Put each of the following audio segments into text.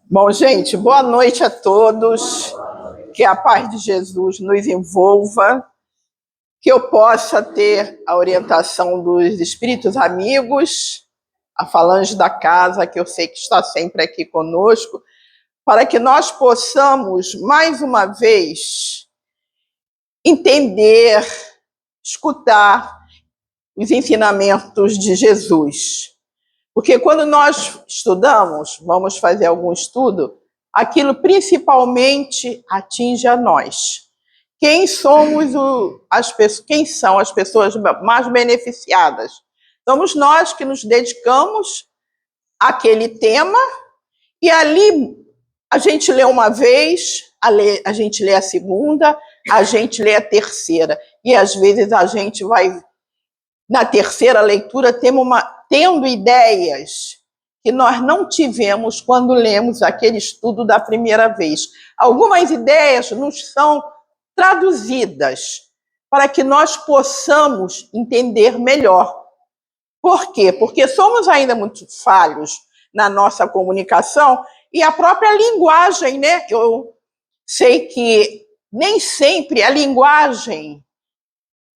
Bom, gente, boa noite a todos. Que a paz de Jesus nos envolva, que eu possa ter a orientação dos espíritos amigos, a falange da casa, que eu sei que está sempre aqui conosco, para que nós possamos, mais uma vez, entender, escutar os ensinamentos de Jesus. Porque quando nós estudamos, vamos fazer algum estudo, aquilo principalmente atinge a nós. Quem somos quem são as pessoas mais beneficiadas? Somos nós que nos dedicamos àquele tema e ali a gente lê uma vez, a gente lê a segunda, a gente lê a terceira e às vezes a gente vai na terceira leitura tendo ideias que nós não tivemos quando lemos aquele estudo da primeira vez. Algumas ideias nos são traduzidas para que nós possamos entender melhor. Por quê? Porque somos ainda muito falhos na nossa comunicação e a própria linguagem, né? Eu sei que nem sempre a linguagem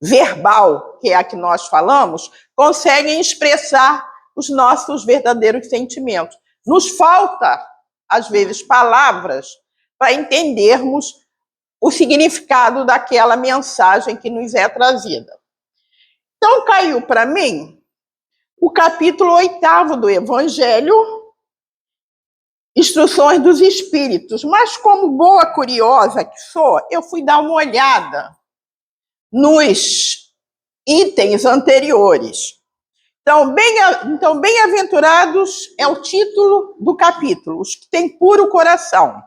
verbal, que é a que nós falamos, conseguem expressar os nossos verdadeiros sentimentos. Nos falta, às vezes, palavras para entendermos o significado daquela mensagem que nos é trazida. Então, caiu para mim o capítulo 8º do Evangelho, Instruções dos Espíritos. Mas, como boa curiosa que sou, eu fui dar uma olhada nos itens anteriores. Então, bem-aventurados é o título do capítulo, os que têm puro coração.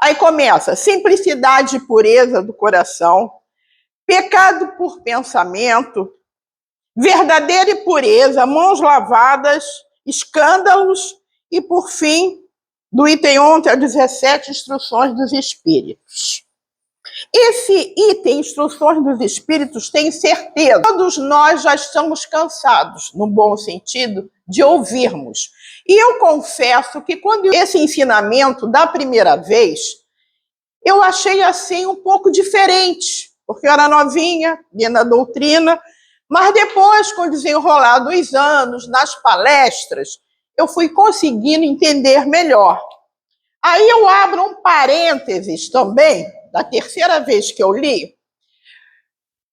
Aí começa, simplicidade e pureza do coração, pecado por pensamento, verdadeira e pureza, mãos lavadas, escândalos e, por fim, do item 11 ao 17, instruções dos espíritos. Esse item, instruções dos espíritos, tem certeza. Todos nós já estamos cansados, no bom sentido, de ouvirmos. E eu confesso que quando esse ensinamento da primeira vez, eu achei assim um pouco diferente, porque eu era novinha, dentro da doutrina, mas depois, com o desenrolar dos anos, nas palestras, eu fui conseguindo entender melhor. Aí eu abro um parênteses também, da terceira vez que eu li,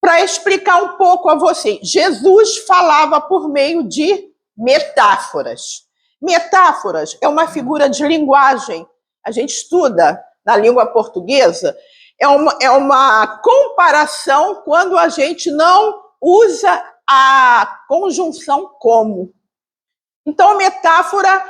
para explicar um pouco a vocês. Jesus falava por meio de metáforas. Metáforas é uma figura de linguagem. A gente estuda na língua portuguesa. É uma comparação quando a gente não usa a conjunção como. Então, metáfora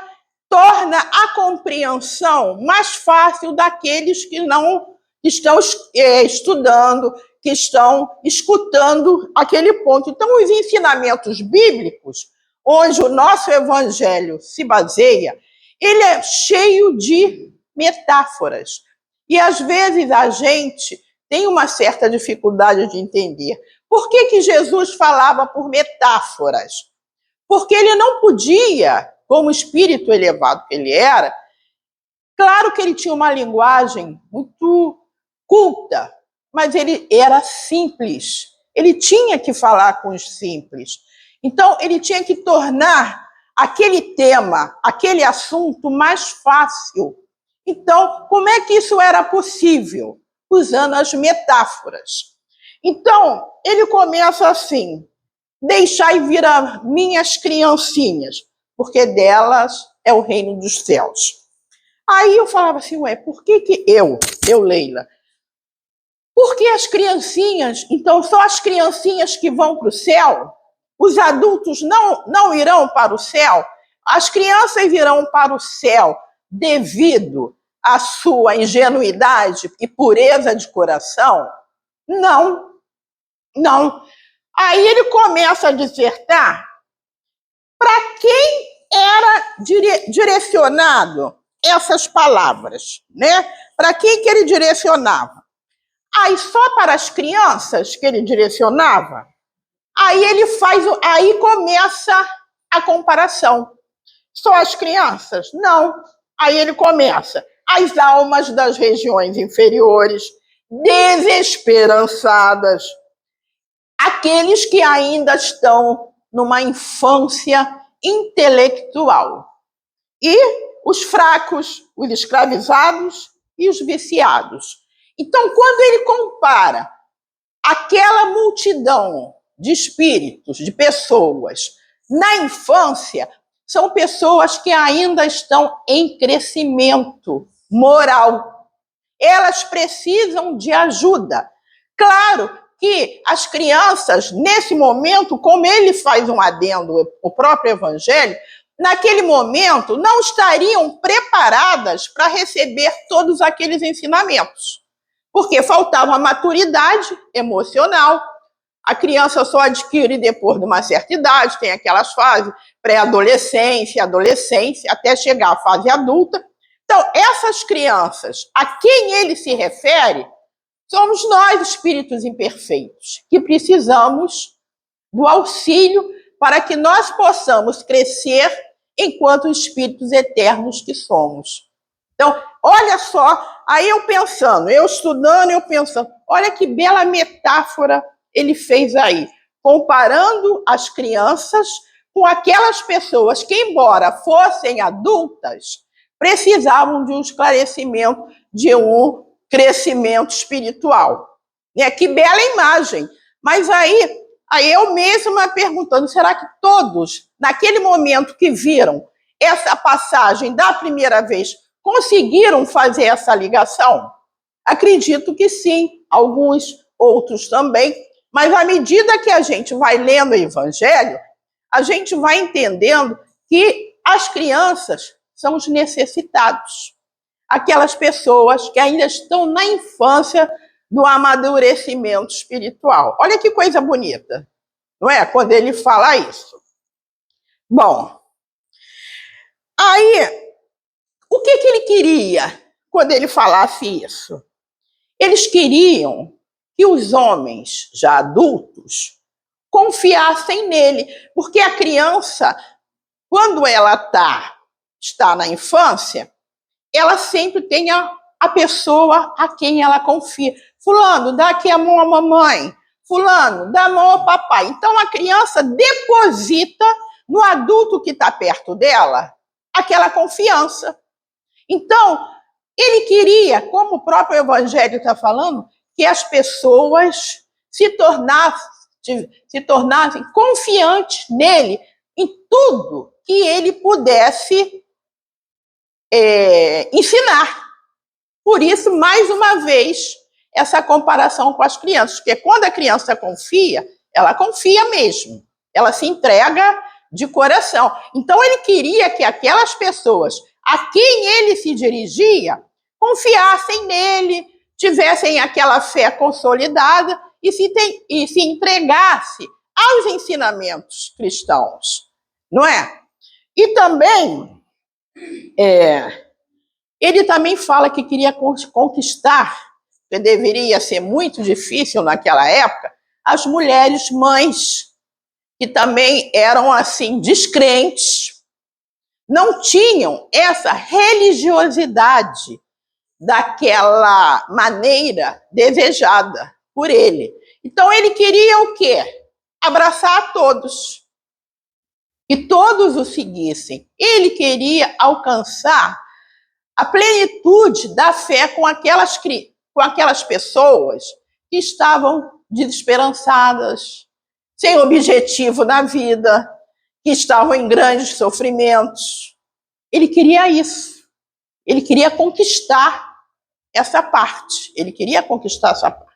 torna a compreensão mais fácil daqueles que não estão estudando, que estão escutando aquele ponto. Então, os ensinamentos bíblicos, onde o nosso evangelho se baseia, ele é cheio de metáforas. E, às vezes, a gente tem uma certa dificuldade de entender. Por que Jesus falava por metáforas? Porque ele não podia, como espírito elevado que ele era, claro que ele tinha uma linguagem muito culta, mas ele era simples. Ele tinha que falar com os simples. Então, ele tinha que tornar aquele tema, aquele assunto mais fácil. Então, como é que isso era possível? Usando as metáforas. Então, ele começa assim: deixai vir a minhas criancinhas, porque delas é o reino dos céus. Aí eu falava assim, por que eu, Leila, por que as criancinhas? Então, só as criancinhas que vão para o céu? Os adultos não irão para o céu? As crianças irão para o céu devido à sua ingenuidade e pureza de coração? Não. Aí ele começa a dissertar para quem era direcionado essas palavras, né? Para quem que ele direcionava? Aí só para as crianças que ele direcionava? Aí começa a comparação. Só as crianças? Não. Aí ele começa. As almas das regiões inferiores, desesperançadas, aqueles que ainda estão numa infância intelectual, e os fracos, os escravizados e os viciados. Então, quando ele compara aquela multidão de espíritos, de pessoas na infância, são pessoas que ainda estão em crescimento moral. Elas precisam de ajuda. Claro que as crianças, nesse momento, como ele faz um adendo, o próprio Evangelho, naquele momento não estariam preparadas para receber todos aqueles ensinamentos, porque faltava maturidade emocional. A criança só adquire depois de uma certa idade, tem aquelas fases, pré-adolescência, adolescência, até chegar à fase adulta. Então, essas crianças a quem ele se refere, somos nós, espíritos imperfeitos, que precisamos do auxílio para que nós possamos crescer enquanto espíritos eternos que somos. Então, olha só, aí eu pensando, eu estudando, eu pensando, olha que bela metáfora ele fez aí, comparando as crianças com aquelas pessoas que, embora fossem adultas, precisavam de um esclarecimento, de um crescimento espiritual. Que bela imagem! Mas aí eu mesma perguntando, será que todos, naquele momento que viram essa passagem da primeira vez, conseguiram fazer essa ligação? Acredito que sim, alguns, outros também, mas à medida que a gente vai lendo o Evangelho, a gente vai entendendo que as crianças são os necessitados, aquelas pessoas que ainda estão na infância do amadurecimento espiritual. Olha que coisa bonita, não é? Quando ele fala isso. Bom, aí, o que ele queria quando ele falasse isso? Eles queriam que os homens já adultos confiassem nele, porque a criança, quando ela está na infância, ela sempre tem a pessoa a quem ela confia. Fulano, dá aqui a mão à mamãe. Fulano, dá a mão ao papai. Então, a criança deposita no adulto que está perto dela aquela confiança. Então, ele queria, como o próprio Evangelho está falando, que as pessoas se tornassem confiantes nele em tudo que ele pudesse ensinar. Por isso, mais uma vez, essa comparação com as crianças, porque quando a criança confia, ela confia mesmo, ela se entrega de coração. Então, ele queria que aquelas pessoas a quem ele se dirigia confiassem nele, tivessem aquela fé consolidada e se entregasse aos ensinamentos cristãos, não é? E também ele também fala que queria conquistar, que deveria ser muito difícil naquela época, as mulheres mães, que também eram assim descrentes, não tinham essa religiosidade daquela maneira desejada por ele. Então ele queria o quê? Abraçar a todos, que todos o seguissem. Ele queria alcançar a plenitude da fé com aquelas pessoas que estavam desesperançadas, sem objetivo na vida, que estavam em grandes sofrimentos. Ele queria isso. Ele queria conquistar essa parte. Ele queria conquistar essa parte.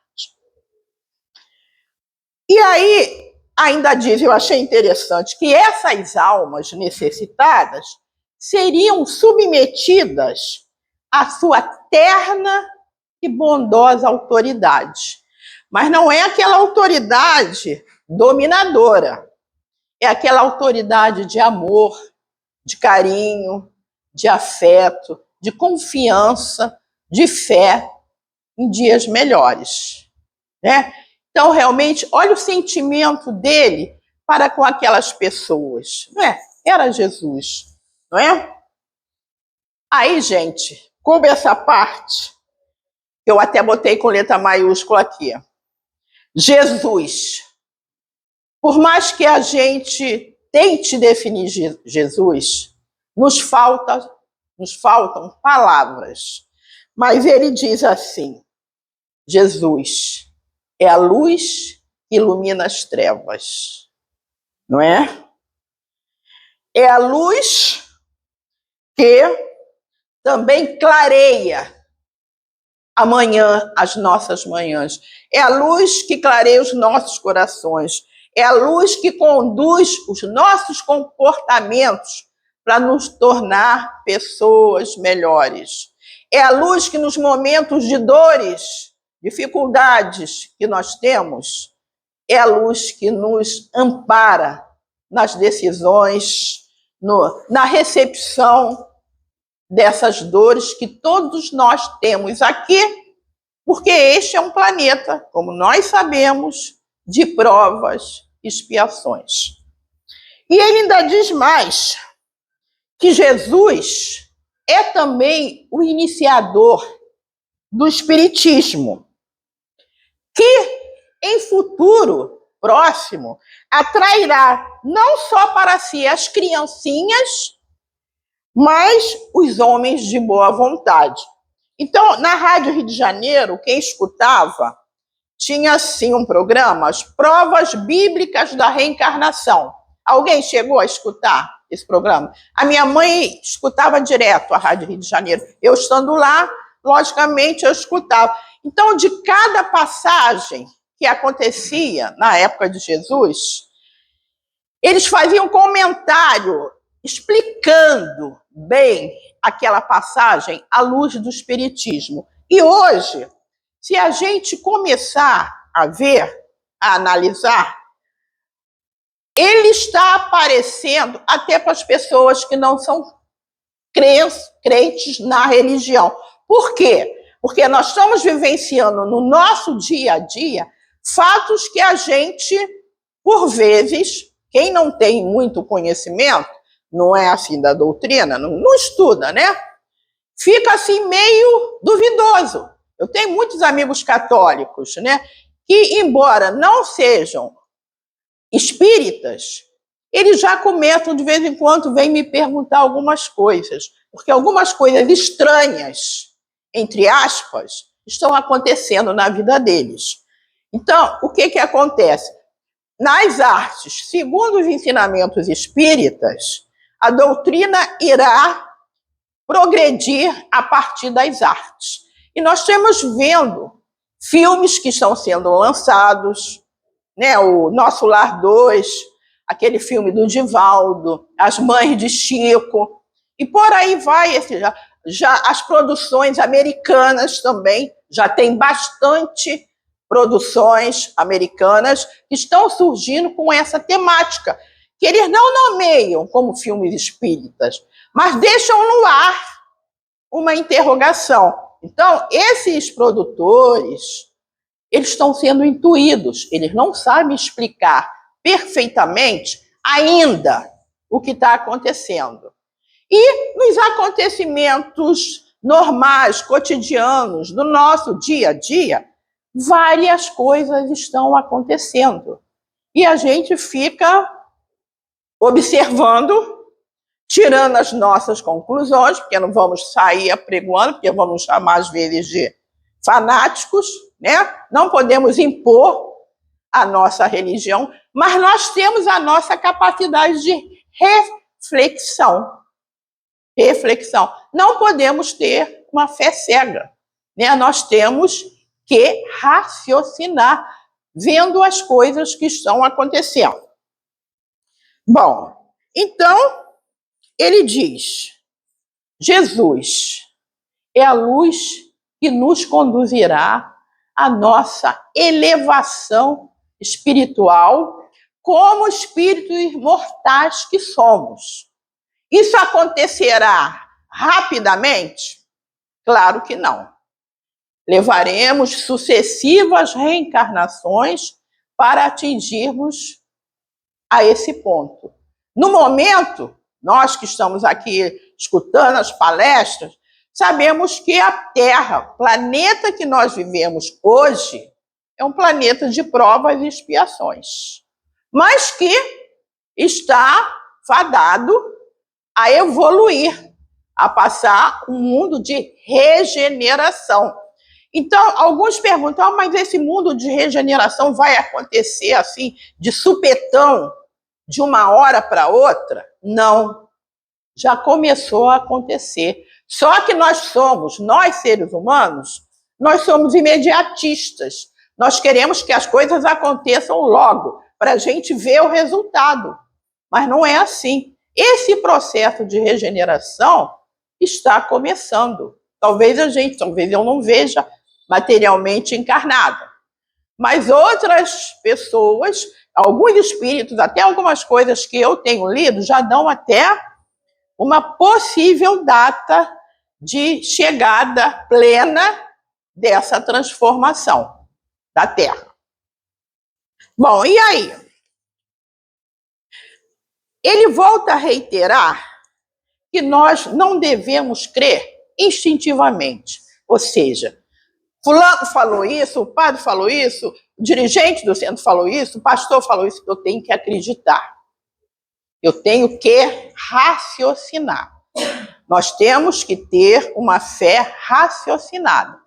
E aí, ainda diz, eu achei interessante, que essas almas necessitadas seriam submetidas à sua terna e bondosa autoridade. Mas não é aquela autoridade dominadora, é aquela autoridade de amor, de carinho, de afeto, de confiança, de fé em dias melhores, né? Então, realmente, olha o sentimento dele para com aquelas pessoas, não é? Era Jesus, não é? Aí, gente, coube essa parte, eu até botei com letra maiúscula aqui. Jesus. Por mais que a gente tente definir Jesus, nos faltam palavras. Mas ele diz assim: Jesus é a luz que ilumina as trevas, não é? É a luz que também clareia amanhã, as nossas manhãs. É a luz que clareia os nossos corações. É a luz que conduz os nossos comportamentos para nos tornar pessoas melhores. É a luz que nos momentos de dores, dificuldades que nós temos, é a luz que nos ampara nas decisões, na recepção dessas dores que todos nós temos aqui, porque este é um planeta, como nós sabemos, de provas e expiações. E ele ainda diz mais, que Jesus é também o iniciador do Espiritismo, que em futuro próximo atrairá não só para si as criancinhas, mas os homens de boa vontade. Então, na Rádio Rio de Janeiro, quem escutava tinha, assim, um programa, as Provas Bíblicas da Reencarnação. Alguém chegou a escutar esse programa? A minha mãe escutava direto a Rádio Rio de Janeiro. Eu estando lá, logicamente, eu escutava. Então, de cada passagem que acontecia na época de Jesus, eles faziam um comentário explicando bem aquela passagem à luz do Espiritismo. E hoje, se a gente começar a ver, a analisar, ele está aparecendo até para as pessoas que não são crentes na religião. Por quê? Porque nós estamos vivenciando no nosso dia a dia fatos que a gente, por vezes, quem não tem muito conhecimento, não é assim da doutrina, não estuda, né? Fica assim meio duvidoso. Eu tenho muitos amigos católicos, né? Que, embora não sejam espíritas, eles já comentam, de vez em quando, vêm me perguntar algumas coisas, porque algumas coisas estranhas, entre aspas, estão acontecendo na vida deles. Então, o que acontece? Nas artes, segundo os ensinamentos espíritas, a doutrina irá progredir a partir das artes. E nós estamos vendo filmes que estão sendo lançados, né? O Nosso Lar 2, aquele filme do Divaldo, As Mães de Chico, e por aí vai. Já as produções americanas também, já tem bastante produções americanas que estão surgindo com essa temática, que eles não nomeiam como filmes espíritas, mas deixam no ar uma interrogação. Então, esses produtores, eles estão sendo intuídos, eles não sabem explicar perfeitamente ainda o que está acontecendo. E nos acontecimentos normais, cotidianos, do nosso dia a dia, várias coisas estão acontecendo. E a gente fica observando, tirando as nossas conclusões, porque não vamos sair apregoando, porque vamos chamar às vezes de fanáticos, né? Não podemos impor a nossa religião, mas nós temos a nossa capacidade de reflexão. Não podemos ter uma fé cega, né? Nós temos que raciocinar, vendo as coisas que estão acontecendo. Bom, então, ele diz, Jesus é a luz que nos conduzirá à nossa elevação espiritual como espíritos imortais que somos. Isso acontecerá rapidamente? Claro que não. Levaremos sucessivas reencarnações para atingirmos a esse ponto. No momento, nós que estamos aqui escutando as palestras, sabemos que a Terra, planeta que nós vivemos hoje, é um planeta de provas e expiações, mas que está fadado a evoluir, a passar um mundo de regeneração. Então, alguns perguntam, mas esse mundo de regeneração vai acontecer assim, de supetão, de uma hora para outra? Não, já começou a acontecer. Só que nós seres humanos, nós somos imediatistas. Nós queremos que as coisas aconteçam logo, para a gente ver o resultado. Mas não é assim. Esse processo de regeneração está começando. Talvez eu não veja materialmente encarnada. Mas outras pessoas, alguns espíritos, até algumas coisas que eu tenho lido, já dão até uma possível data de chegada plena dessa transformação da Terra. Bom, e aí? Ele volta a reiterar que nós não devemos crer instintivamente. Ou seja, fulano falou isso, o padre falou isso, o dirigente do centro falou isso, o pastor falou isso, eu tenho que acreditar. Eu tenho que raciocinar. Nós temos que ter uma fé raciocinada.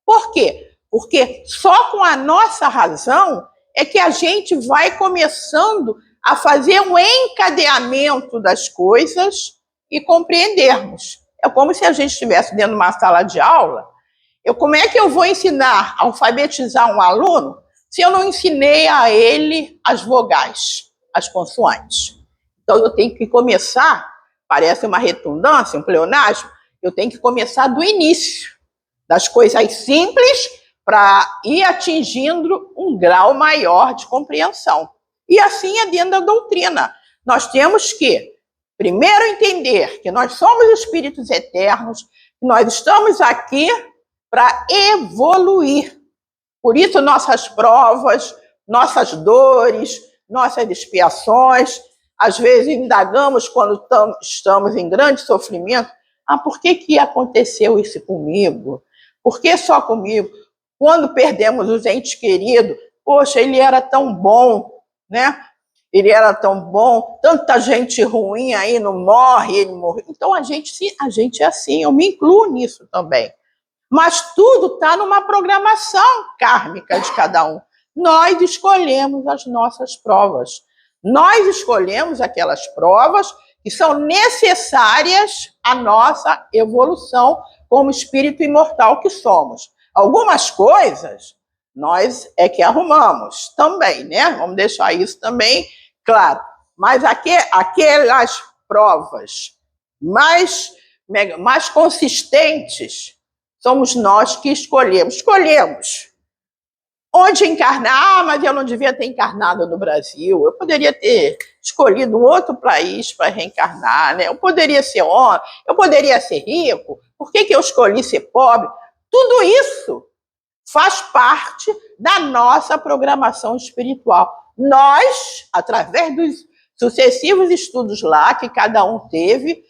Por quê? Porque só com a nossa razão é que a gente vai começando a fazer um encadeamento das coisas e compreendermos. É como se a gente estivesse dentro de uma sala de aula. Como é que eu vou ensinar, alfabetizar um aluno, se eu não ensinei a ele as vogais, as consoantes? Então, eu tenho que começar, parece uma redundância, um pleonasmo, eu tenho que começar do início, das coisas simples, para ir atingindo um grau maior de compreensão. E assim é dentro da doutrina. Nós temos que, primeiro, entender que nós somos espíritos eternos, que nós estamos aqui para evoluir. Por isso, nossas provas, nossas dores, nossas expiações, às vezes indagamos quando estamos em grande sofrimento. Por que aconteceu isso comigo? Por que só comigo? Quando perdemos os entes queridos, poxa, ele era tão bom, né? Ele era tão bom, tanta gente ruim aí não morre, ele morreu. Então, a gente é assim, eu me incluo nisso também. Mas tudo está numa programação kármica de cada um. Nós escolhemos as nossas provas. Nós escolhemos aquelas provas que são necessárias à nossa evolução como espírito imortal que somos. Algumas coisas nós é que arrumamos também, né? Vamos deixar isso também claro. Mas aquelas provas mais consistentes somos nós que escolhemos. Escolhemos onde encarnar, mas eu não devia ter encarnado no Brasil. Eu poderia ter escolhido um outro país para reencarnar, né? Eu poderia ser homem, eu poderia ser rico. Por que eu escolhi ser pobre? Tudo isso faz parte da nossa programação espiritual. Nós, através dos sucessivos estudos lá que cada um teve,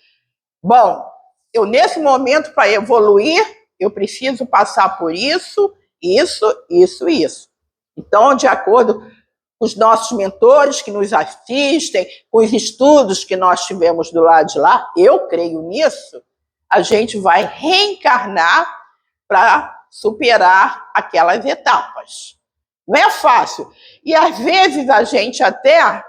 eu nesse momento, para evoluir, eu preciso passar por isso. Então, de acordo com os nossos mentores que nos assistem, com os estudos que nós tivemos do lado de lá, eu creio nisso, a gente vai reencarnar para superar aquelas etapas. Não é fácil. E, às vezes, a gente até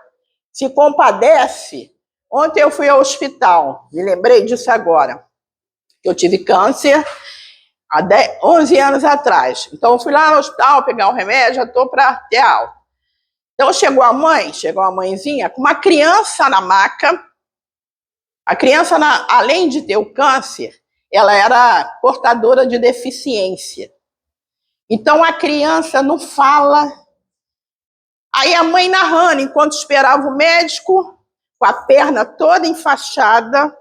se compadece. Ontem eu fui ao hospital, me lembrei disso agora. Eu tive câncer há 11 anos atrás. Então, eu fui lá no hospital pegar o remédio, já estou para ter alta. Então, chegou a mãezinha, com uma criança na maca. A criança, além de ter o câncer, ela era portadora de deficiência. Então, a criança não fala. Aí, a mãe narrando, enquanto esperava o médico, com a perna toda enfaixada,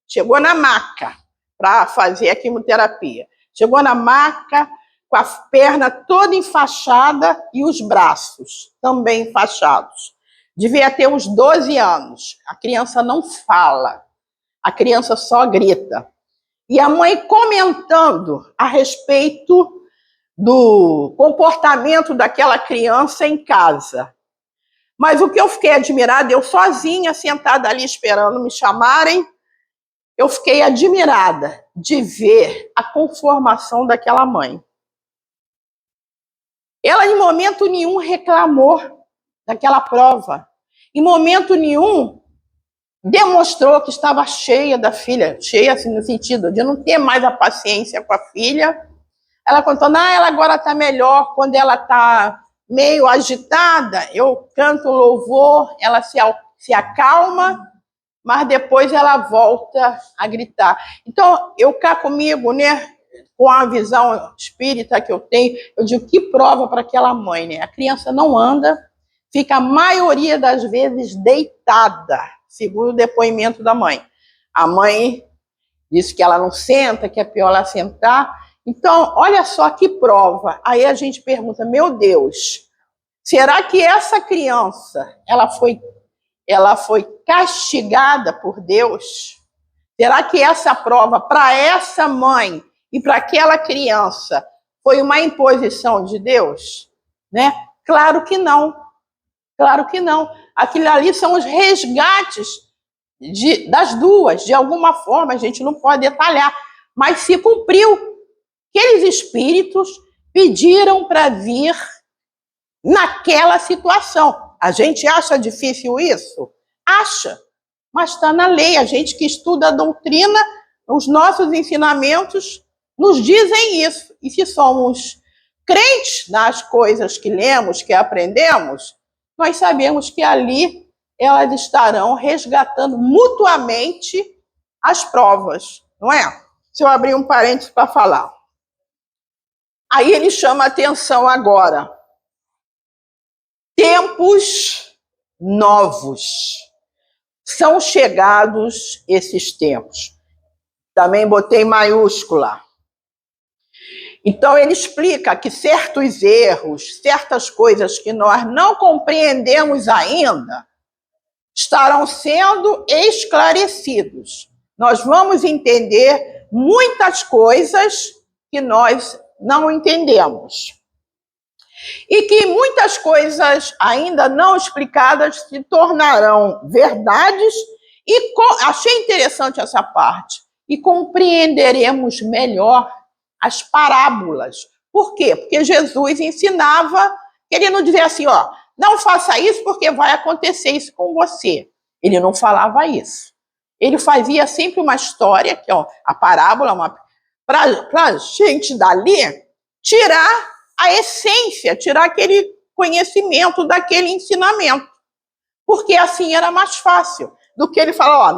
chegou na maca para fazer a quimioterapia. Chegou na maca com a perna toda enfaixada e os braços também enfaixados. Devia ter uns 12 anos. A criança não fala. A criança só grita. E a mãe comentando a respeito do comportamento daquela criança em casa. Mas o que eu fiquei admirada, eu sozinha, sentada ali esperando me chamarem, eu fiquei admirada de ver a conformação daquela mãe. Ela, em momento nenhum, reclamou daquela prova. Em momento nenhum, demonstrou que estava cheia da filha, cheia assim, no sentido de não ter mais a paciência com a filha. Ela contando, ela agora está melhor, quando ela está meio agitada, eu canto louvor, ela se acalma, mas depois ela volta a gritar. Então, eu cá comigo, né, com a visão espírita que eu tenho, eu digo, que prova para aquela mãe, né? A criança não anda, fica a maioria das vezes deitada, segundo o depoimento da mãe. A mãe disse que ela não senta, que é pior ela sentar. Então, olha só que prova. Aí a gente pergunta, meu Deus, será que essa criança, ela foi castigada por Deus? Será que essa prova, para essa mãe e para aquela criança, foi uma imposição de Deus? Né? Claro que não. Claro que não. Aquilo ali são os resgates das duas. De alguma forma, a gente não pode detalhar, mas se cumpriu. Aqueles espíritos pediram para vir naquela situação. A gente acha difícil isso? Acha, mas está na lei. A gente que estuda a doutrina, os nossos ensinamentos nos dizem isso. E se somos crentes nas coisas que lemos, que aprendemos, nós sabemos que ali elas estarão resgatando mutuamente as provas, não é? Se eu abrir um parênteses para falar. Aí ele chama a atenção agora. Tempos novos. São chegados esses tempos. Também botei maiúscula. Então ele explica que certos erros, certas coisas que nós não compreendemos ainda, estarão sendo esclarecidos. Nós vamos entender muitas coisas que nós não entendemos. E que muitas coisas ainda não explicadas se tornarão verdades e achei interessante essa parte. E compreenderemos melhor as parábolas. Por quê? Porque Jesus ensinava, ele não dizia assim, não faça isso porque vai acontecer isso com você. Ele não falava isso. Ele fazia sempre uma história, que a parábola, para a gente dali tirar a essência, tirar aquele conhecimento daquele ensinamento. Porque assim era mais fácil do que ele falar,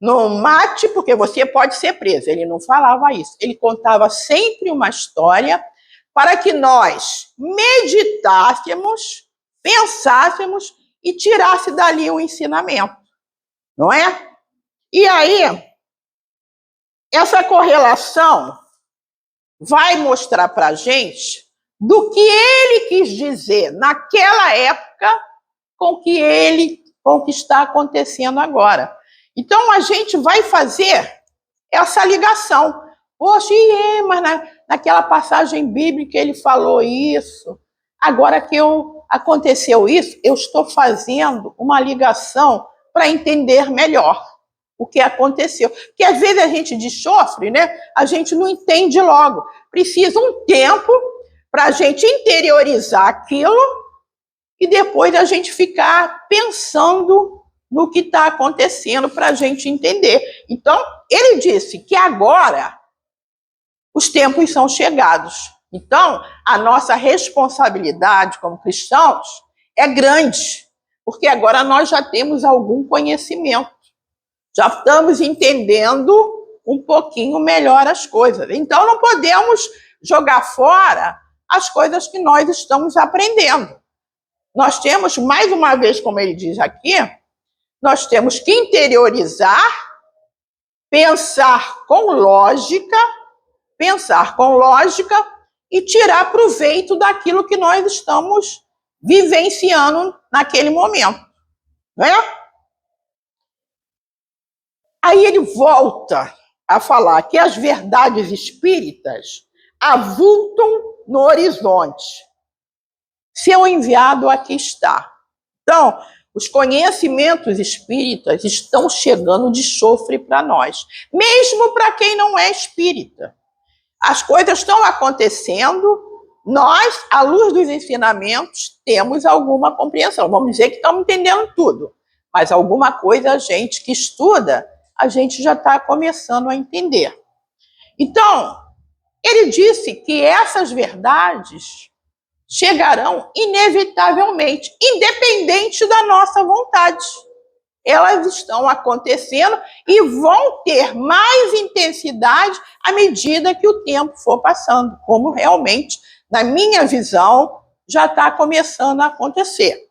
não mate porque você pode ser preso. Ele não falava isso. Ele contava sempre uma história para que nós meditássemos, pensássemos e tirasse dali o ensinamento. Não é? E aí, essa correlação vai mostrar para a gente do que ele quis dizer naquela época com o que está acontecendo agora. Então, a gente vai fazer essa ligação. Poxa, mas naquela passagem bíblica ele falou isso. Agora que aconteceu isso, eu estou fazendo uma ligação para entender melhor o que aconteceu. Porque às vezes a gente desofre, né? A gente não entende logo. Precisa um tempo para a gente interiorizar aquilo e depois a gente ficar pensando no que está acontecendo para a gente entender. Então, ele disse que agora os tempos são chegados. Então, a nossa responsabilidade como cristãos é grande, porque agora nós já temos algum conhecimento. Já estamos entendendo um pouquinho melhor as coisas. Então, não podemos jogar fora as coisas que nós estamos aprendendo. Nós temos, mais uma vez, como ele diz aqui, nós temos que interiorizar, pensar com lógica e tirar proveito daquilo que nós estamos vivenciando naquele momento. Não é? Aí ele volta a falar que as verdades espíritas avultam no horizonte. Seu enviado aqui está. Então, os conhecimentos espíritas estão chegando de chofre para nós, mesmo para quem não é espírita. As coisas estão acontecendo, nós, à luz dos ensinamentos, temos alguma compreensão. Vamos dizer que estamos entendendo tudo, mas alguma coisa a gente que estuda, a gente já está começando a entender. Então, ele disse que essas verdades chegarão inevitavelmente, independente da nossa vontade. Elas estão acontecendo e vão ter mais intensidade à medida que o tempo for passando, como realmente, na minha visão, já está começando a acontecer.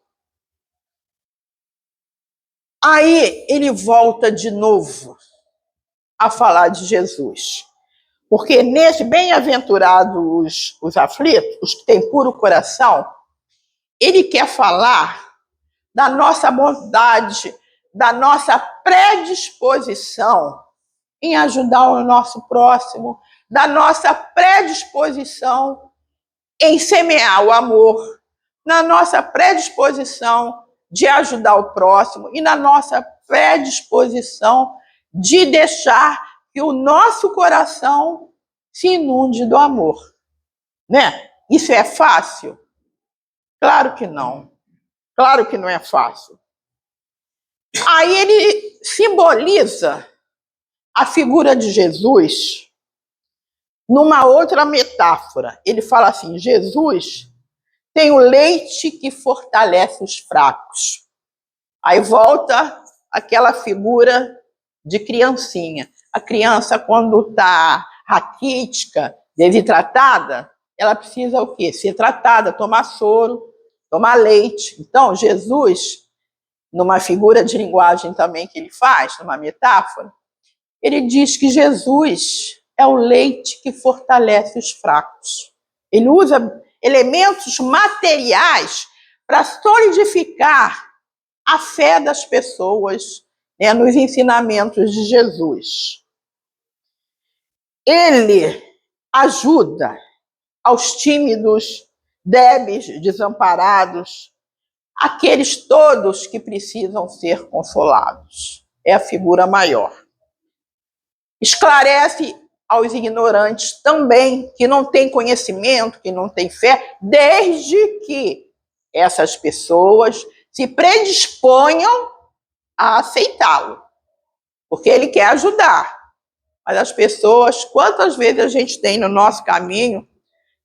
Aí ele volta de novo a falar de Jesus. Porque nesse bem-aventurados os aflitos, os que têm puro coração, ele quer falar da nossa bondade, da nossa predisposição em ajudar o nosso próximo, da nossa predisposição em semear o amor, na nossa predisposição de ajudar o próximo e na nossa predisposição de deixar que o nosso coração se inunde do amor, né? Isso é fácil? Claro que não. Claro que não é fácil. Aí ele simboliza a figura de Jesus numa outra metáfora. Ele fala assim: Jesus tem o leite que fortalece os fracos. Aí volta aquela figura de criancinha. A criança, quando está raquítica, desidratada, ela precisa o quê? Ser tratada, tomar soro, tomar leite. Então, Jesus, numa figura de linguagem também que ele faz, numa metáfora, ele diz que Jesus é o leite que fortalece os fracos. Ele usa elementos materiais para solidificar a fé das pessoas, né, nos ensinamentos de Jesus. Ele ajuda aos tímidos, débeis, desamparados, aqueles todos que precisam ser consolados. É a figura maior. Esclarece aos ignorantes também, que não têm conhecimento, que não têm fé, desde que essas pessoas se predisponham a aceitá-lo, porque ele quer ajudar. Mas as pessoas, quantas vezes a gente tem no nosso caminho,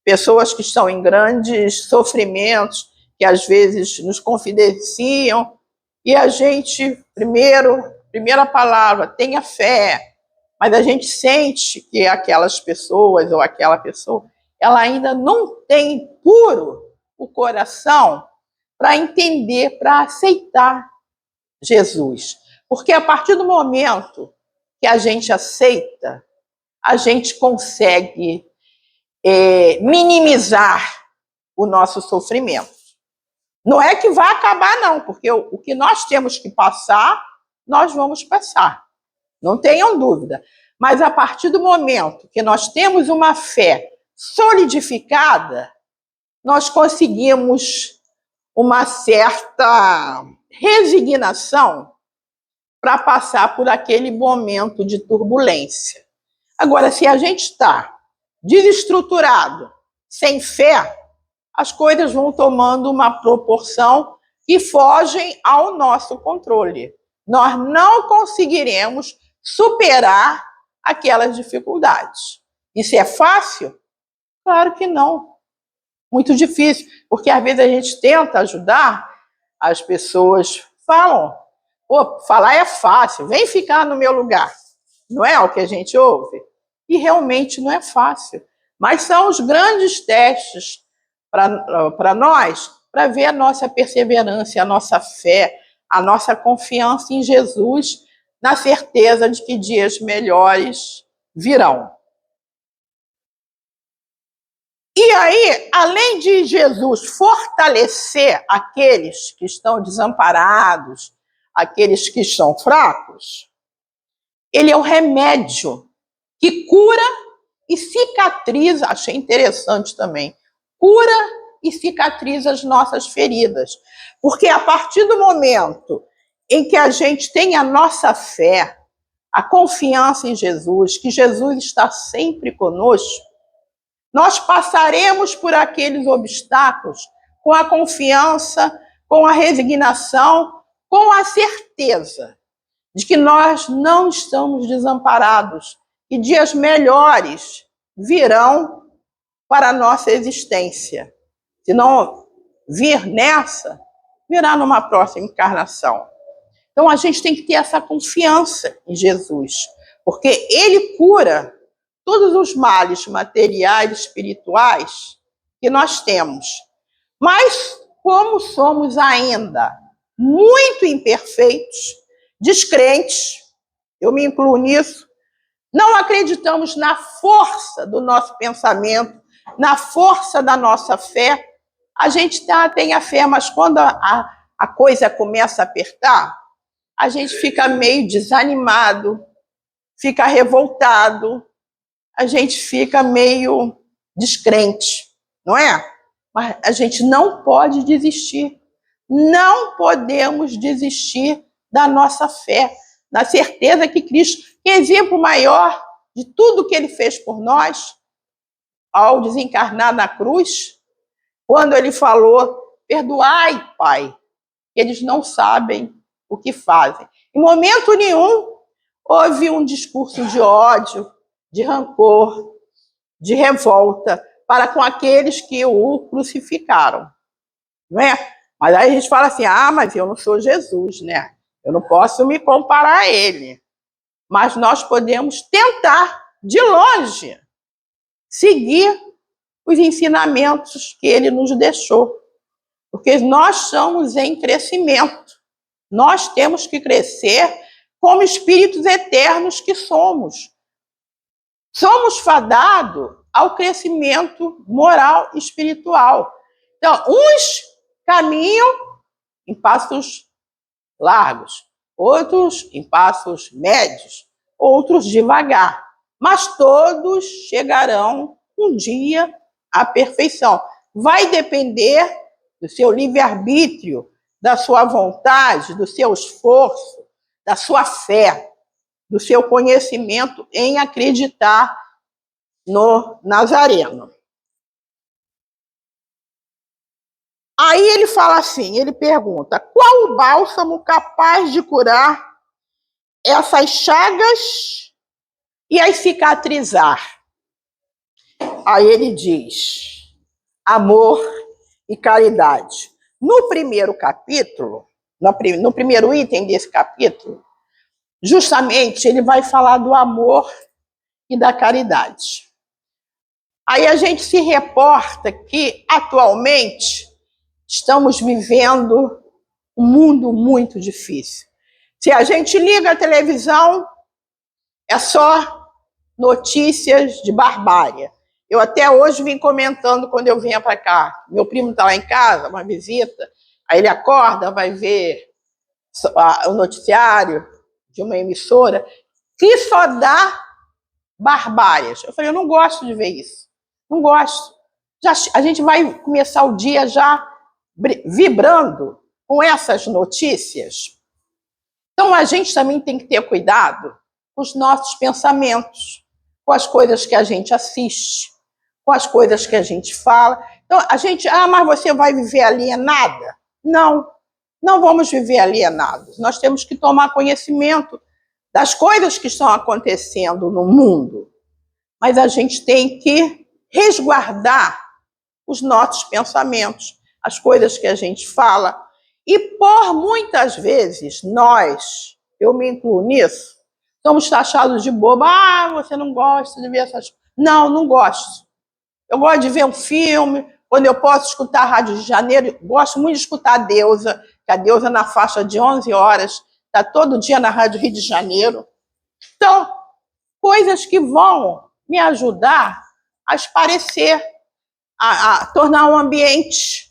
pessoas que estão em grandes sofrimentos, que às vezes nos confidenciam, e a gente, primeira palavra, tenha fé, mas a gente sente que aquelas pessoas ou aquela pessoa, ela ainda não tem puro o coração para entender, para aceitar Jesus. Porque a partir do momento que a gente aceita, a gente consegue minimizar o nosso sofrimento. Não é que vai acabar, não, porque o que nós temos que passar, nós vamos passar. Não tenham dúvida. Mas a partir do momento que nós temos uma fé solidificada, nós conseguimos uma certa resignação para passar por aquele momento de turbulência. Agora, se a gente está desestruturado, sem fé, as coisas vão tomando uma proporção que fogem ao nosso controle. Nós não conseguiremos superar aquelas dificuldades. Isso é fácil? Claro que não. Muito difícil, porque às vezes a gente tenta ajudar, as pessoas falam, pô, falar é fácil, vem ficar no meu lugar. Não é o que a gente ouve? E realmente não é fácil. Mas são os grandes testes para nós, para ver a nossa perseverança, a nossa fé, a nossa confiança em Jesus, na certeza de que dias melhores virão. E aí, além de Jesus fortalecer aqueles que estão desamparados, aqueles que estão fracos, Ele é o remédio que cura e cicatriza, achei interessante também, cura e cicatriza as nossas feridas. Porque a partir do momento em que a gente tem a nossa fé, a confiança em Jesus, que Jesus está sempre conosco, nós passaremos por aqueles obstáculos com a confiança, com a resignação, com a certeza de que nós não estamos desamparados e dias melhores virão para a nossa existência. Se não vir nessa, virá numa próxima encarnação. Então a gente tem que ter essa confiança em Jesus, porque Ele cura todos os males materiais e espirituais que nós temos. Mas como somos ainda muito imperfeitos, descrentes, eu me incluo nisso, não acreditamos na força do nosso pensamento, na força da nossa fé. A gente tem a fé, mas quando a coisa começa a apertar, a gente fica meio desanimado, fica revoltado, a gente fica meio descrente, não é? Mas a gente não pode desistir. Não podemos desistir da nossa fé, na certeza que Cristo, que é exemplo maior de tudo que Ele fez por nós, ao desencarnar na cruz, quando Ele falou, perdoai, Pai, que eles não sabem o que fazem. Em momento nenhum houve um discurso de ódio, de rancor, de revolta para com aqueles que o crucificaram, não é? Mas aí a gente fala assim, mas eu não sou Jesus, né? Eu não posso me comparar a ele. Mas nós podemos tentar, de longe, seguir os ensinamentos que ele nos deixou. Porque nós somos em crescimento. Nós temos que crescer como espíritos eternos que somos. Somos fadados ao crescimento moral e espiritual. Então, uns caminham em passos largos, outros em passos médios, outros devagar. Mas todos chegarão um dia à perfeição. Vai depender do seu livre-arbítrio, da sua vontade, do seu esforço, da sua fé, do seu conhecimento em acreditar no Nazareno. Aí ele fala assim, ele pergunta, qual o bálsamo capaz de curar essas chagas e as cicatrizar? Aí ele diz, amor e caridade. No primeiro capítulo, no primeiro item desse capítulo, justamente ele vai falar do amor e da caridade. Aí a gente se reporta que, atualmente, estamos vivendo um mundo muito difícil. Se a gente liga a televisão, é só notícias de barbárie. Eu até hoje vim comentando quando eu vinha para cá. Meu primo está lá em casa, uma visita, aí ele acorda, vai ver o noticiário de uma emissora que só dá barbárias. Eu falei, eu não gosto de ver isso. Não gosto. A gente vai começar o dia já vibrando com essas notícias. Então, a gente também tem que ter cuidado com os nossos pensamentos, com as coisas que a gente assiste, com as coisas que a gente fala. Então, a gente, mas você vai viver alienada? Não, não vamos viver alienados. Nós temos que tomar conhecimento das coisas que estão acontecendo no mundo. Mas a gente tem que resguardar os nossos pensamentos, as coisas que a gente fala. E por muitas vezes nós, eu me incluo nisso, somos taxados de bobo. Você não gosta de ver essas coisas. Não, não gosto. Eu gosto de ver um filme, quando eu posso escutar a Rádio de Janeiro, gosto muito de escutar a Deusa, que a Deusa na faixa de 11 horas, está todo dia na Rádio Rio de Janeiro. Então, coisas que vão me ajudar a esparecer, a tornar um ambiente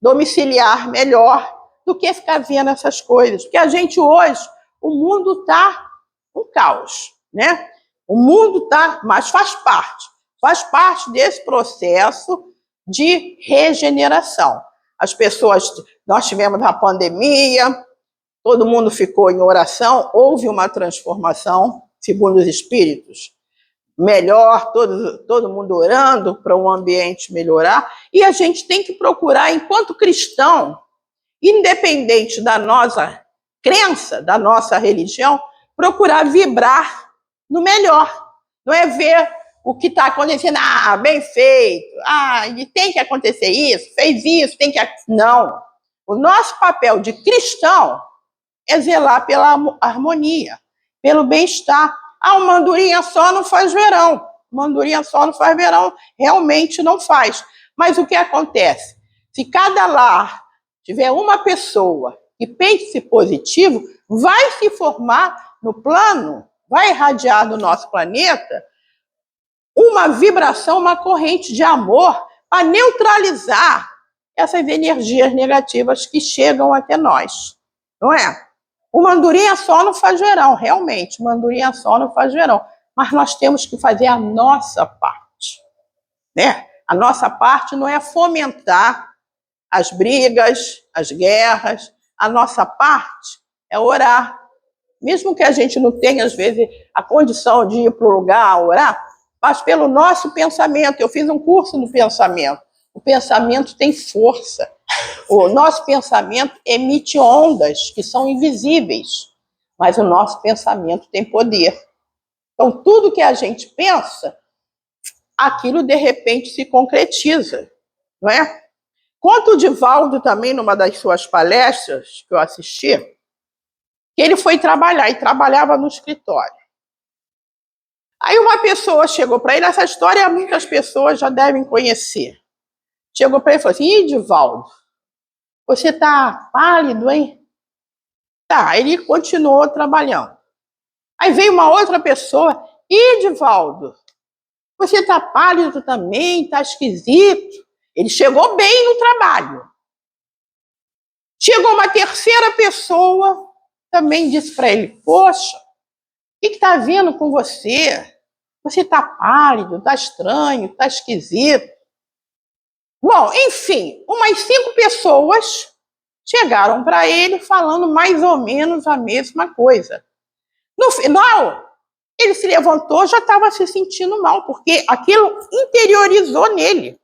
domiciliar melhor do que ficar vendo essas coisas. Porque a gente hoje, o mundo está um caos, né? O mundo está, mas faz parte desse processo de regeneração. As pessoas, nós tivemos a pandemia, todo mundo ficou em oração, houve uma transformação, segundo os espíritos, melhor, todo mundo orando para o ambiente melhorar, e a gente tem que procurar, enquanto cristão, independente da nossa crença, da nossa religião, procurar vibrar no melhor. Não é ver o que está acontecendo, bem feito, e tem que acontecer isso, fez isso, tem que... Não. O nosso papel de cristão é zelar pela harmonia, pelo bem-estar. Uma andorinha só não faz verão. Uma andorinha só não faz verão, realmente não faz. Mas o que acontece? Se cada lar tiver uma pessoa que pense positivo, vai se formar no plano, vai irradiar do nosso planeta uma vibração, uma corrente de amor para neutralizar essas energias negativas que chegam até nós, não é? Uma andorinha só não faz verão, realmente, uma andorinha só não faz verão, mas nós temos que fazer a nossa parte, né? A nossa parte não é fomentar as brigas, as guerras, a nossa parte é orar. Mesmo que a gente não tenha, às vezes, a condição de ir para o lugar orar, mas pelo nosso pensamento. Eu fiz um curso no pensamento. O pensamento tem força. O nosso pensamento emite ondas que são invisíveis, mas o nosso pensamento tem poder. Então, tudo que a gente pensa, aquilo de repente se concretiza, não é? Conta o Divaldo também, numa das suas palestras que eu assisti, que ele foi trabalhar e trabalhava no escritório. Aí uma pessoa chegou para ele, essa história muitas pessoas já devem conhecer. Chegou para ele e falou assim: Divaldo, você está pálido, hein? Tá, ele continuou trabalhando. Aí veio uma outra pessoa: Divaldo, você está pálido também, está esquisito. Ele chegou bem no trabalho. Chegou uma terceira pessoa, também disse para ele: poxa, o que está vindo com você? Você está pálido, está estranho, está esquisito. Bom, enfim, umas 5 pessoas chegaram para ele falando mais ou menos a mesma coisa. No final, ele se levantou, já estava se sentindo mal, porque aquilo interiorizou nele.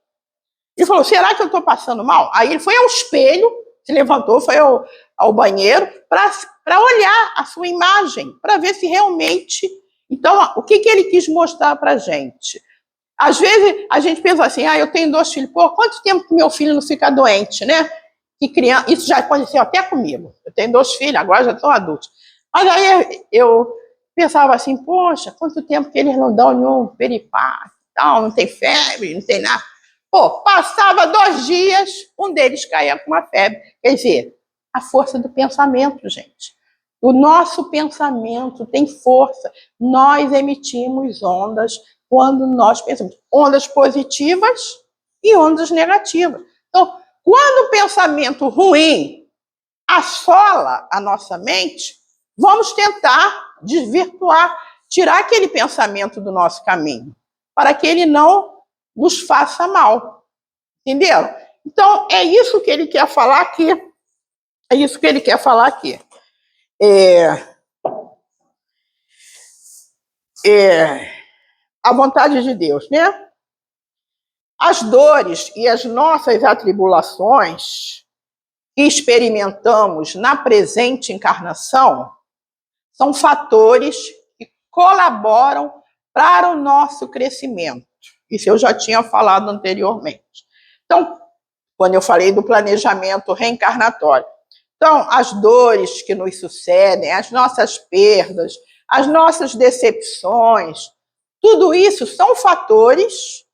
Ele falou: será que eu estou passando mal? Aí ele foi ao espelho, se levantou, foi ao banheiro para olhar a sua imagem, para ver se realmente... Então, o que ele quis mostrar para a gente? Às vezes, a gente pensa assim: eu tenho 2 filhos. Pô, quanto tempo que meu filho não fica doente, né? Que criança... Isso já aconteceu até comigo. Eu tenho 2 filhos, agora já estão adultos. Mas aí eu pensava assim: poxa, quanto tempo que eles não dão nenhum peripá, tal, não tem febre, não tem nada. Pô, passava 2 dias, um deles caía com uma febre. Quer dizer, a força do pensamento, gente. O nosso pensamento tem força. Nós emitimos ondas quando nós pensamos. Ondas positivas e ondas negativas. Então, quando o pensamento ruim assola a nossa mente, vamos tentar desvirtuar, tirar aquele pensamento do nosso caminho, para que ele não nos faça mal. Entenderam? Então, é isso que ele quer falar aqui. É isso que ele quer falar aqui. A vontade de Deus, né? As dores e as nossas atribulações que experimentamos na presente encarnação são fatores que colaboram para o nosso crescimento. Isso eu já tinha falado anteriormente. Então, quando eu falei do planejamento reencarnatório. Então, as dores que nos sucedem, as nossas perdas, as nossas decepções, tudo isso são fatores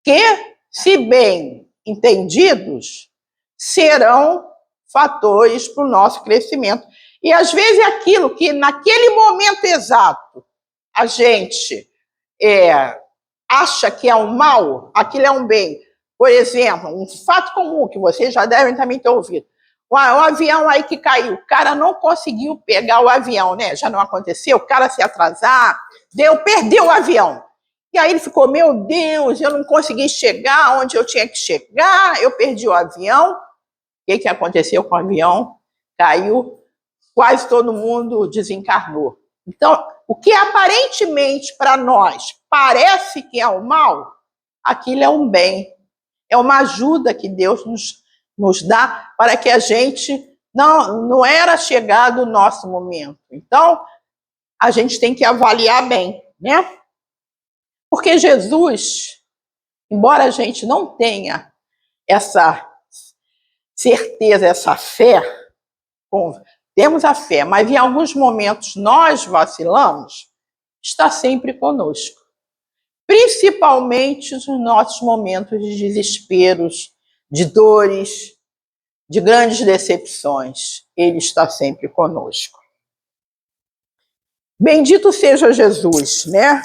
que, se bem entendidos, serão fatores para o nosso crescimento. E, às vezes, aquilo que, naquele momento exato, a gente acha que é um mal, aquilo é um bem. Por exemplo, um fato comum que vocês já devem também ter ouvido. O avião aí que caiu, o cara não conseguiu pegar o avião, né? Já não aconteceu, o cara se atrasar, perdeu o avião. E aí ele ficou, meu Deus, eu não consegui chegar onde eu tinha que chegar, eu perdi o avião. O que aconteceu com o avião? Caiu, quase todo mundo desencarnou. Então, o que aparentemente para nós parece que é o mal, aquilo é um bem. É uma ajuda que Deus nos dá para que a gente não era chegado o nosso momento. Então, a gente tem que avaliar bem, né? Porque Jesus, embora a gente não tenha essa certeza, essa fé, temos a fé, mas em alguns momentos nós vacilamos, está sempre conosco. Principalmente nos nossos momentos de desesperos, de dores, de grandes decepções. Ele está sempre conosco. Bendito seja Jesus, né?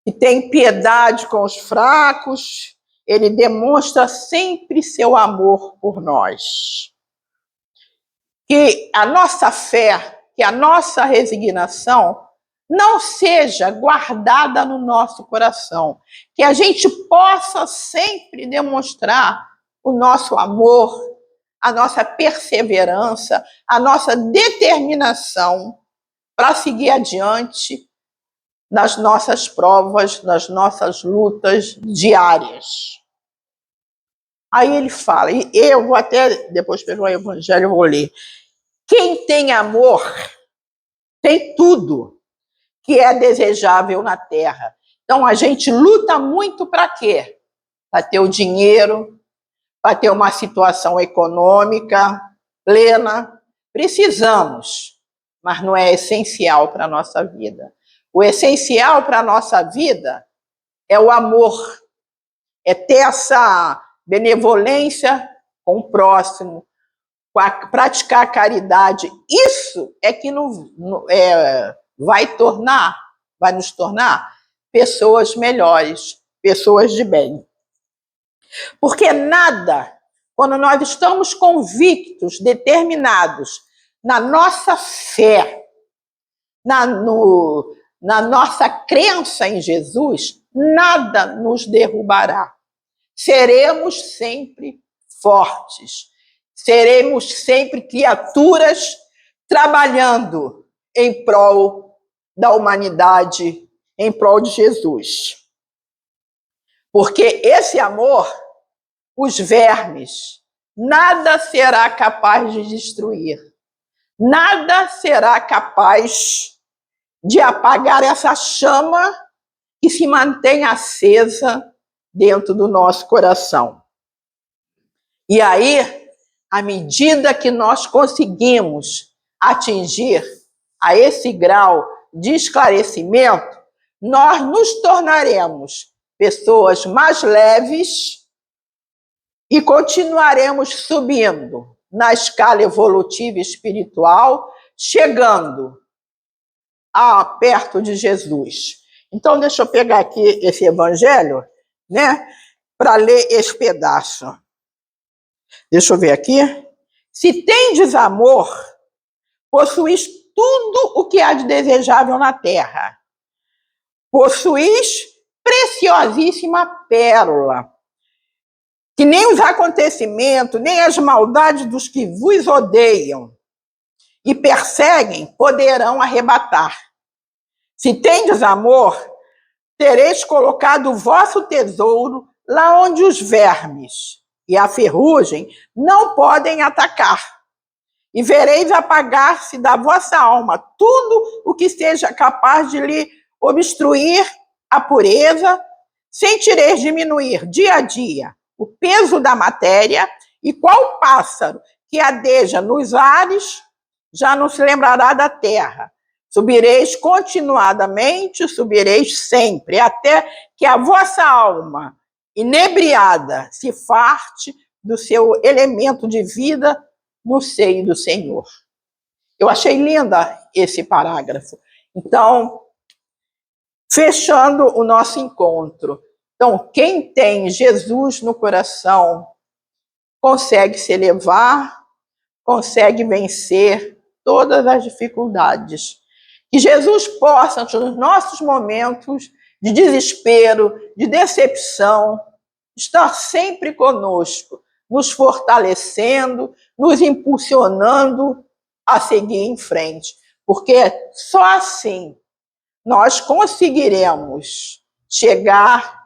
Que tem piedade com os fracos, ele demonstra sempre seu amor por nós. Que a nossa fé, que a nossa resignação não seja guardada no nosso coração, que a gente possa sempre demonstrar o nosso amor, a nossa perseverança, a nossa determinação para seguir adiante nas nossas provas, nas nossas lutas diárias. Aí ele fala, e eu vou até, depois pegar o Evangelho, eu vou ler. Quem tem amor tem tudo que é desejável na terra. Então, a gente luta muito para quê? Para ter o dinheiro, para ter uma situação econômica plena. Precisamos, mas não é essencial para a nossa vida. O essencial para a nossa vida é o amor, é ter essa benevolência com o próximo, praticar a caridade. Isso é que vai nos tornar pessoas melhores, pessoas de bem. Porque nada, quando nós estamos convictos, determinados na nossa fé, na nossa crença em Jesus, nada nos derrubará. Seremos sempre fortes, seremos sempre criaturas trabalhando em prol da humanidade, em prol de Jesus. Porque esse amor, os vermes, nada será capaz de destruir, nada será capaz de apagar essa chama que se mantém acesa dentro do nosso coração. E aí, à medida que nós conseguimos atingir a esse grau de esclarecimento, nós nos tornaremos pessoas mais leves e continuaremos subindo na escala evolutiva espiritual, chegando perto de Jesus. Então, deixa eu pegar aqui esse evangelho, né, para ler esse pedaço. Deixa eu ver aqui. Se tendes amor, possuís tudo o que há de desejável na terra. Possuís preciosíssima pérola, que nem os acontecimentos, nem as maldades dos que vos odeiam e perseguem poderão arrebatar. Se tendes amor, tereis colocado o vosso tesouro lá onde os vermes e a ferrugem não podem atacar. E vereis apagar-se da vossa alma tudo o que seja capaz de lhe obstruir a pureza, sentireis diminuir dia a dia o peso da matéria, e qual pássaro que adeja nos ares já não se lembrará da terra. Subireis continuadamente, subireis sempre, até que a vossa alma, inebriada, se farte do seu elemento de vida no seio do Senhor. Eu achei linda esse parágrafo. Então, fechando o nosso encontro. Então, quem tem Jesus no coração consegue se elevar, consegue vencer todas as dificuldades. Que Jesus possa, nos nossos momentos de desespero, de decepção, estar sempre conosco, nos fortalecendo, nos impulsionando a seguir em frente. Porque só assim nós conseguiremos chegar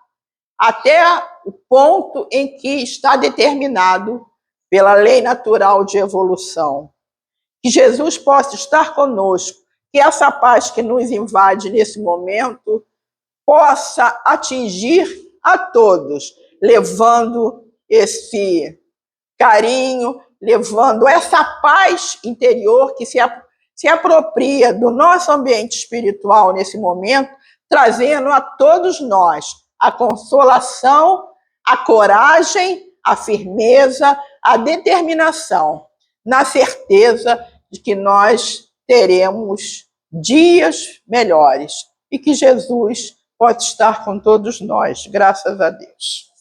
até o ponto em que está determinado pela lei natural de evolução. Que Jesus possa estar conosco, que essa paz que nos invade nesse momento possa atingir a todos, levando esse carinho, levando essa paz interior que se apropria do nosso ambiente espiritual nesse momento, trazendo a todos nós a consolação, a coragem, a firmeza, a determinação, na certeza de que nós teremos dias melhores e que Jesus pode estar com todos nós, graças a Deus.